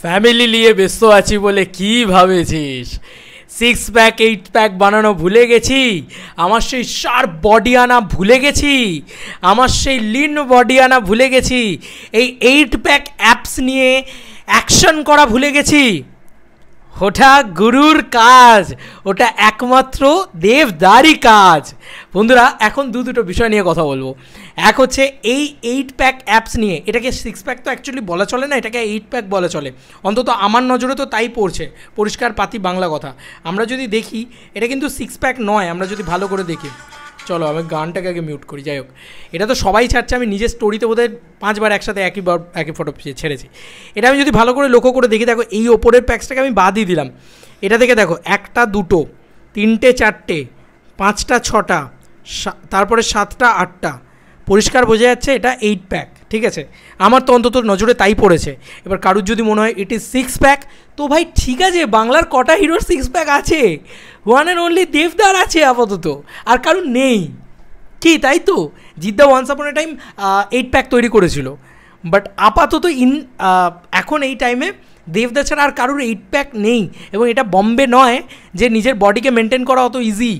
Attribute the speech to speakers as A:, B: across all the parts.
A: Family নিয়ে ব্যস্ত আছি বলে কি ভাবেছিস? 6 প্যাক 8 প্যাক বানানো ভুলে গেছি, আমার সেই শার্প বডি আনা ভুলে গেছি, আমার সেই লিন বডি আনা ভুলে গেছি, এই 8 প্যাক অ্যাপস নিয়ে অ্যাকশন করা ভুলে গেছি। ওটা গুরুর কাজ, ওটা একমাত্র দেবদারই কাজ। বন্ধুরা, এখন দুটো বিষয় নিয়ে কথা বলবো। এক হচ্ছে এই 8 প্যাক অ্যাপস নিয়ে, এটাকে 6 প্যাক তো অ্যাকচুয়ালি বলা চলে না, এটাকে 8 প্যাক বলা চলে, অন্তত আমার নজরে তো তাই পড়ছে, পরিষ্কার পাতি বাংলা কথা। আমরা যদি দেখি এটা কিন্তু 6 প্যাক নয়, আমরা যদি ভালো করে দেখি। চলো আমি গানটাকে আগে মিউট করি। যাই হোক, এটা তো সবাই ছাড়ছে, আমি নিজের স্টোরিতে বোধহয় 5 বার একসাথে একই ফটো ছেড়েছি। এটা আমি যদি ভালো করে লক্ষ্য করে দেখি, দেখো এই ওপরের প্যাকসটাকে আমি বাদই দিলাম। এটা থেকে দেখো 1টা 2টো 3টে 4টে 5টা 6টা, তারপরে 7টা 8টা, পরিষ্কার বোঝা যাচ্ছে এটা 8 প্যাক। ঠিক আছে, আমার তো অন্তত নজরে তাই পড়েছে। এবার কারুর যদি মনে হয় এটি 6 প্যাক, তো ভাই ঠিক আছে, বাংলার কটা হিরোর 6 প্যাক আছে? ওয়ান অ্যান্ড অনলি দেবদার আছে আপাতত, আর কারুর নেই কি, তাই তো? জিদ্দা ওয়ান্স আপন এ টাইম 8 প্যাক তৈরি করেছিল, বাট আপাতত এখন এই টাইমে দেবদা ছাড়া আর কারুর 8 প্যাক নেই। এবং এটা বম্বে নয় যে নিজের বডিকে মেনটেন করা অত ইজি।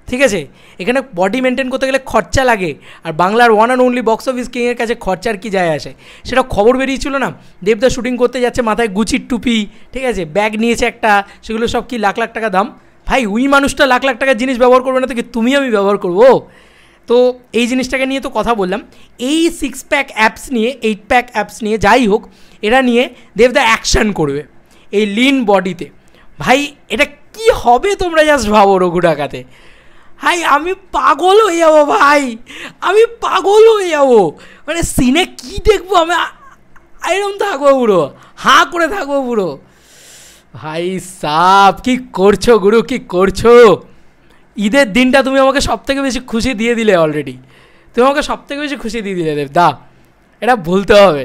A: ঠিক আছে, এখানে বডি মেনটেন করতে গেলে খরচা লাগে, আর বাংলার one and only box office কিংয়ের কাছে খরচার কি যায় আসে? সেটা খবর বেরিয়েছিল না, দেবদা শুটিং করতে যাচ্ছে, মাথায় গুচির টুপি, ঠিক আছে, ব্যাগ নিয়েছে একটা, সেগুলো সব কি লাখ লাখ টাকা দাম। ভাই ওই মানুষটা লাখ লাখ টাকার জিনিস ব্যবহার করবে না তো কি তুমি আমি ব্যবহার করবো? তো এই জিনিসটাকে নিয়ে তো কথা বললাম। এই 6 প্যাক অ্যাপস নিয়ে, 8 প্যাক অ্যাপস নিয়ে, যাই হোক, এরা নিয়ে দেবদা অ্যাকশান করবে এই লিন বডিতে। ভাই এটা কি হবে তোমরা জাস্ট ভাবো। রঘু ডাকাতে ভাই আমি পাগল হয়ে যাবো, ভাই আমি পাগল হয়ে যাবো। মানে সিনে কি দেখবো আমি, এরকম থাকবো পুরো, হাঁ করে থাকবো পুরো। ভাই সাব কি করছো গুরু, কি করছো? ঈদের দিনটা তুমি আমাকে সবথেকে বেশি খুশি দিয়ে দিলে, অলরেডি তুমি আমাকে সবথেকে বেশি খুশি দিয়ে দিলে দেবদা, এটা ভুলতে হবে।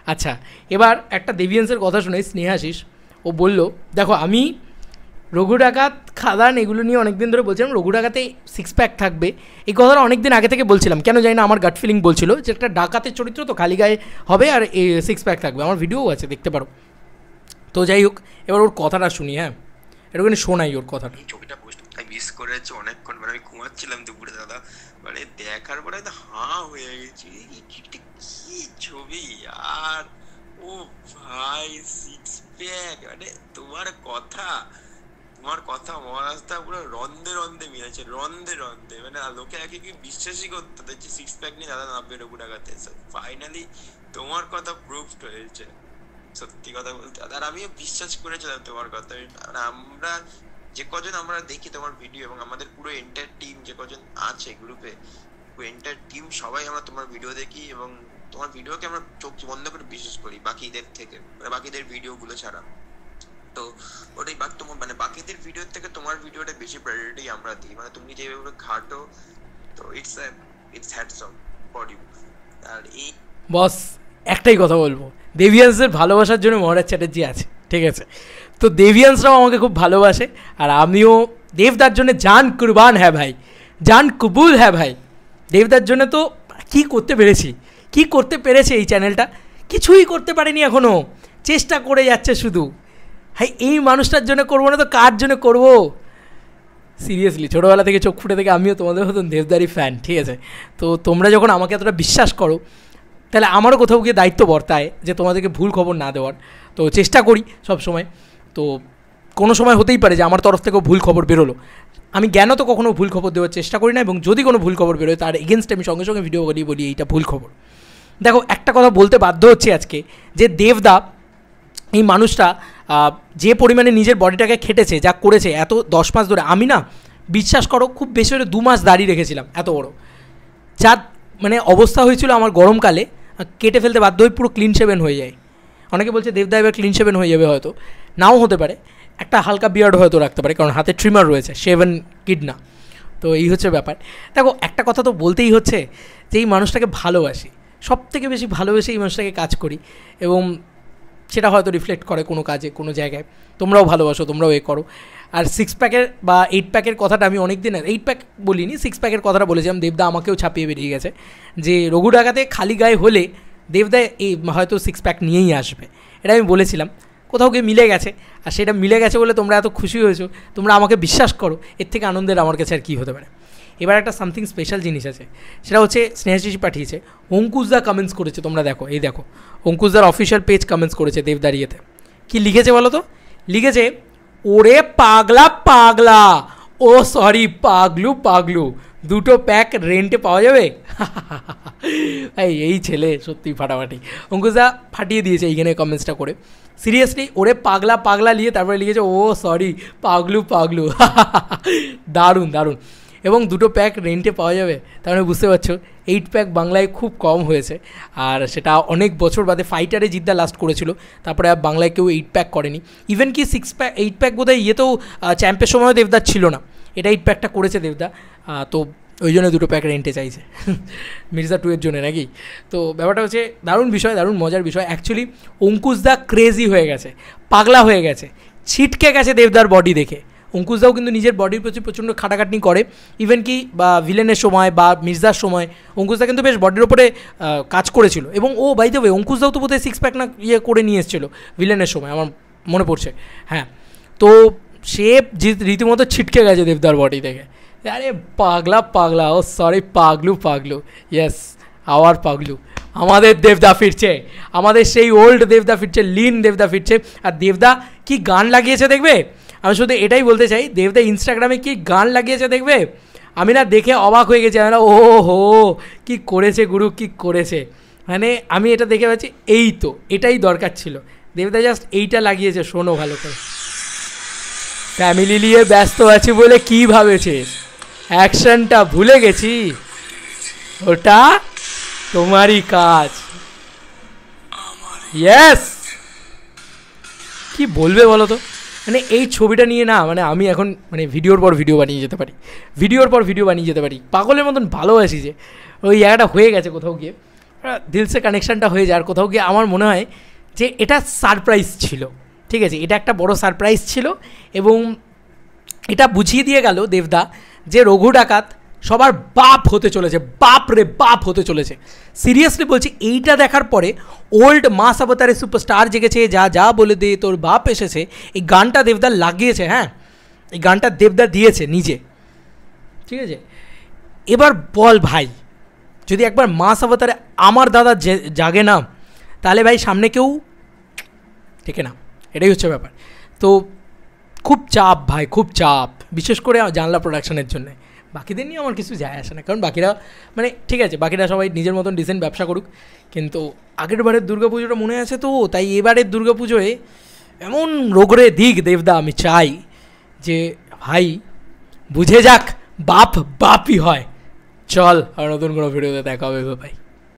A: আচ্ছা, এবার একটা দেবিয়ান্সের কথা শুনে স্নেহাশিস ও বলল, দেখো আমি রঘু ডাকাত, খাদান এগুলো নিয়ে অনেকদিন ধরে বলছিলাম, রঘু ডাকাতে 6 প্যাক থাকবে, এই কথাটা অনেক দিন আগে থেকে বলছিলাম। কেন জানি না, আমার গাট ফিলিং বলছিল যে একটা ডাকাতের চরিত্র তো খালি গায়ে হবে আর 6 প্যাক থাকবে। আমার ভিডিওও আছে, দেখতে পারো। তো যাই হোক, এবার ওর কথাটা শুনি। হ্যাঁ, এরকম শোনাই ওর কথাটা।
B: ছবিটা পোস্ট মিস করেছি অনেকক্ষণ, মানে আমি ঘুমাচ্ছিলাম দুপুরে দাদা, মানে দেখার পরে হাঁ হয়ে গেছি, কি ছবি। আর ও ভাই 6 প্যাক, মানে তোমার কথা মহারাজটা পুরো রন্ধে রন্ধে মিলেছে, রন্ধে রন্ধে, মানে লোকে আগে কি বিশ্বাসই করতে দেখছি 6 প্যাক নিয়ে দাদা নামবে রঘু ডাকাতে। ফাইনালি তোমার কথা প্রুভড হয়েছে, সত্যি কথা বলতে। আর আমিও বিশ্বাস করেছিলাম তোমার কথা। আমরা যে কজন আমরা দেখি তোমার ভিডিও, এবং আমাদের পুরো এন্টায়ার টিম যে কজন আছে গ্রুপে, এন্টায়ার টিম সবাই আমরা তোমার ভিডিও দেখি, এবং তোমার ভিডিওকে আমরা চোখ বন্ধ করে বিশ্বাস করি বাকিদের থেকে, মানে বাকিদের ভিডিও গুলো ছাড়া। তো ওটাই তোমার, মানে বাকিদের ভিডিওর থেকে তোমার ভিডিওটা বেশি প্রায়োরিটি আমরা দিই, মানে তুমি যেভাবে ঘাটো, তো it's hats off for you. আর এই
A: বস একটাই কথা বলবো, দেবিয়ান্সের ভালোবাসার জন্য মহারাজ চ্যাটার্জি আছে, ঠিক আছে? তো দেবিয়ান্সরাও আমাকে খুব ভালোবাসে, আর আমিও দেবদার জন্য জান কুরবান হ্যাঁ ভাই, জান কবুল হ্যাঁ ভাই। দেবদার জন্য তো কী করতে পেরেছে এই চ্যানেলটা? কিছুই করতে পারেনি এখনও, চেষ্টা করে যাচ্ছে শুধু। ভাই এই মানুষটার জন্য করবো না তো কার জন্য করবো? সিরিয়াসলি ছোটোবেলা থেকে চোখ ফুটে থেকে আমিও তোমাদের মতন দেবদারই ফ্যান, ঠিক আছে? তো তোমরা যখন আমাকে এতটা বিশ্বাস করো, তাহলে আমারও কোথাও গিয়ে দায়িত্ব বর্তায় যে তোমাদেরকে ভুল খবর না দেওয়ার। তো চেষ্টা করি সব সময়। তো কোনো সময় হতেই পারে যে আমার তরফ থেকেও ভুল খবর বেরোলো, আমি জ্ঞানত কখনও ভুল খবর দেওয়ার চেষ্টা করি না, এবং যদি কোনো ভুল খবর বেরোয় তার এগেনস্টে আমি সঙ্গে সঙ্গে ভিডিও বলি এইটা ভুল খবর। দেখো একটা কথা বলতে বাধ্য হচ্ছে আজকে, যে দেবদা এই মানুষটা যে পরিমাণে নিজের বডিটাকে খেটেছে, যা করেছে এত 10 মাস ধরে, আমি না বিশ্বাস করো খুব বেশি হলে 2 মাস দাঁড়িয়ে রেখেছিলাম, এত বড় যা মানে অবস্থা হয়েছিল আমার গরমকালে, কেটে ফেলতে বাধ্য হয়ে পুরো ক্লিন শেভেন হয়ে যায়। অনেকে বলছে দেবদা এবার ক্লিন শেভেন হয়ে যাবে, হয়তো নাও হতে পারে, একটা হালকা বিয়ার্ড হয়তো রাখতে পারে, কারণ হাতে ট্রিমার রয়েছে, শেভেন কিড না। তো এই হচ্ছে ব্যাপার। দেখো একটা কথা তো বলতেই হচ্ছে যে এই মানুষটাকে ভালোবাসি, সব থেকে বেশি ভালোবেসে এই মানুষটাকে কাজ করি, এবং সেটা হয়তো রিফ্লেক্ট করে কোনো কাজে, কোনো জায়গায়। তোমরাও ভালোবাসো, তোমরাও করো। আর 6 প্যাকের বা 8 প্যাকের কথাটা আমি অনেক দিন 8 প্যাক বলিনি, 6 প্যাকের কথাটা বলেছিলাম। দেবদা আমাকেও ছাপিয়ে বেরিয়ে গেছে যে রঘু ডাকাতে খালি গায়ে হলে দেবদা এই হয়তো 6 প্যাক নিয়েই আসবে, এটা আমি বলেছিলাম। কোথাও গিয়ে মিলে গেছে, আর সেটা মিলে গেছে বলে তোমরা এত খুশি হয়েছো, তোমরা আমাকে বিশ্বাস করো, এর থেকে আনন্দের আমার কাছে আর কী হতে পারে। এবার একটা সামথিং স্পেশাল জিনিস আছে, সেটা হচ্ছে স্নেহাশিসি পাঠিয়েছে, অঙ্কুশদা কমেন্টস করেছে, তোমরা দেখো, এই দেখো অঙ্কুশদার অফিসিয়াল পেজ কমেন্টস করেছে দেবদারিয়েতে। কি লিখেছে বলো তো? লিখেছে, ওরে পাগলা পাগলা, ও সরি পাগলু পাগলু, 2টো প্যাক রেন্টে পাওয়া যাবে? এই ছেলে সত্যি ফাটাফাটি। অঙ্কুশদা ফাটিয়ে দিয়েছে এইখানে কমেন্টসটা করে, সিরিয়াসলি ওরে পাগলা পাগলা নিয়ে তারপরে লিখেছে ও সরি পাগলু পাগলু। দারুণ দারুণ। এবং 2টো প্যাক রেন্টে পাওয়া যাবে, তার মানে বুঝতে পারছো 8 প্যাক বাংলায় খুব কম হয়েছে, আর সেটা অনেক বছর বাদে ফাইটারে জিদ্দা লাস্ট করেছিল, তারপরে আর বাংলায় কেউ 8 প্যাক করেনি। ইভেন কি 8 প্যাক বোধহয় ইয়েতেও চ্যাম্পের সময়ও দেবদার ছিল না, এটা 8 প্যাকটা করেছে দেবদা, তো ওই জন্য 2টো প্যাক রেন্টে চাইছে মির্জা 2 এর জন্য নাকি। তো ব্যাপারটা হচ্ছে দারুণ বিষয়, দারুণ মজার বিষয়। অ্যাকচুয়ালি অঙ্কুশদা ক্রেজি হয়ে গেছে, পাগলা হয়ে গেছে, ছিটকে গেছে দেবদার বডি দেখে। অঙ্কুশদাও কিন্তু নিজের বডির প্রতি প্রচণ্ড খাটাখাটনি করে, ইভেন কি বা ভিলেনের সময় বা মির্জার সময় অঙ্কুশদা কিন্তু বেশ বডির ওপরে কাজ করেছিল। এবং ও বাই দ্য ওয়ে অঙ্কুশদাও তো বোধহয় 6 প্যাক না ইয়ে করে নিয়ে এসেছিলো ভিলেনের সময়, আমার মনে পড়ছে। হ্যাঁ, তো সে রীতিমতো ছিটকে গেছে দেবদার বডি দেখে, আরে পাগলা পাগলা, ও সরি পাগলু পাগলু, ইয়েস আওয়ার পাগলু, আমাদের দেবদা ফিরছে, আমাদের সেই ওল্ড দেবদা ফিরছে, লিন দেবদা ফিরছে। আর দেবদা কি গান লাগিয়েছে দেখবে, আমি শুধু এটাই বলতে চাই, দেবদা ইনস্টাগ্রামে কি গান লাগিয়েছে দেখবে, আমি না দেখে অবাক হয়ে গেছি, আমি না ও হো কী করেছে গুরু, কী করেছে, মানে আমি এটা দেখে পাচ্ছি এই তো এটাই দরকার ছিল, দেবদা জাস্ট এইটা লাগিয়েছে, শোনো ভালো করে। ফ্যামিলি নিয়ে ব্যস্ত আছি বলে কী ভাবেছে, অ্যাকশনটা ভুলে গেছি, ওটা তোমারই কাজ, ইয়েস। কি বলবে বলো তো, মানে এই ছবিটা নিয়ে না, মানে আমি এখন মানে ভিডিওর পর ভিডিও বানিয়ে যেতে পারি, ভিডিওর পর ভিডিও বানিয়ে যেতে পারি, পাগলের মতন ভালোবাসি যে ওই জায়গাটা হয়ে গেছে কোথাও গিয়ে, দিলসে কানেকশানটা হয়ে যায়, আর কোথাও গিয়ে আমার মনে হয় যে এটা সারপ্রাইজ ছিল, ঠিক আছে, এটা একটা বড় সারপ্রাইজ ছিল। এবং এটা বুঝিয়ে দিয়ে গেল দেবদা যে রঘু ডাকাত সবার বাপ হতে চলেছে, বাপ রে বাপ হতে চলেছে। সিরিয়াসলি বলছি, এইটা দেখার পরে ওল্ড মাস অবতারে সুপারস্টার জেগেছে, যা যা বলে দে তোর বাপ এসেছে, এই গানটা দেবদা লাগিয়েছে, হ্যাঁ এই গানটা দেবদা দিয়েছে নিজে, ঠিক আছে। এবার বল ভাই, যদি একবার মাস অবতারে আমার দাদা জাগে না, তাহলে ভাই সামনে কেউ টেকে না, এটাই হচ্ছে ব্যাপার। তো খুব চাপ ভাই, খুব চাপ, বিশেষ করে জানলা প্রোডাকশনের জন্য। বাকিদের নিয়ে আমার কিছু যায় আসে না, কারণ বাকিরা মানে ঠিক আছে, বাকিরা সবাই নিজের মতন ডিসেন্ট ব্যবসা করুক, কিন্তু আগের বারের দুর্গাপুজোটা মনে আছে তো, তাই এবারের দুর্গাপুজোয় এমন রোগরে দিক দেবদা, আমি চাই যে ভাই বুঝে যাক বাপ বাপই হয়। চল আর নতুন কোনো ভিডিওতে দেখা হবে ভাই।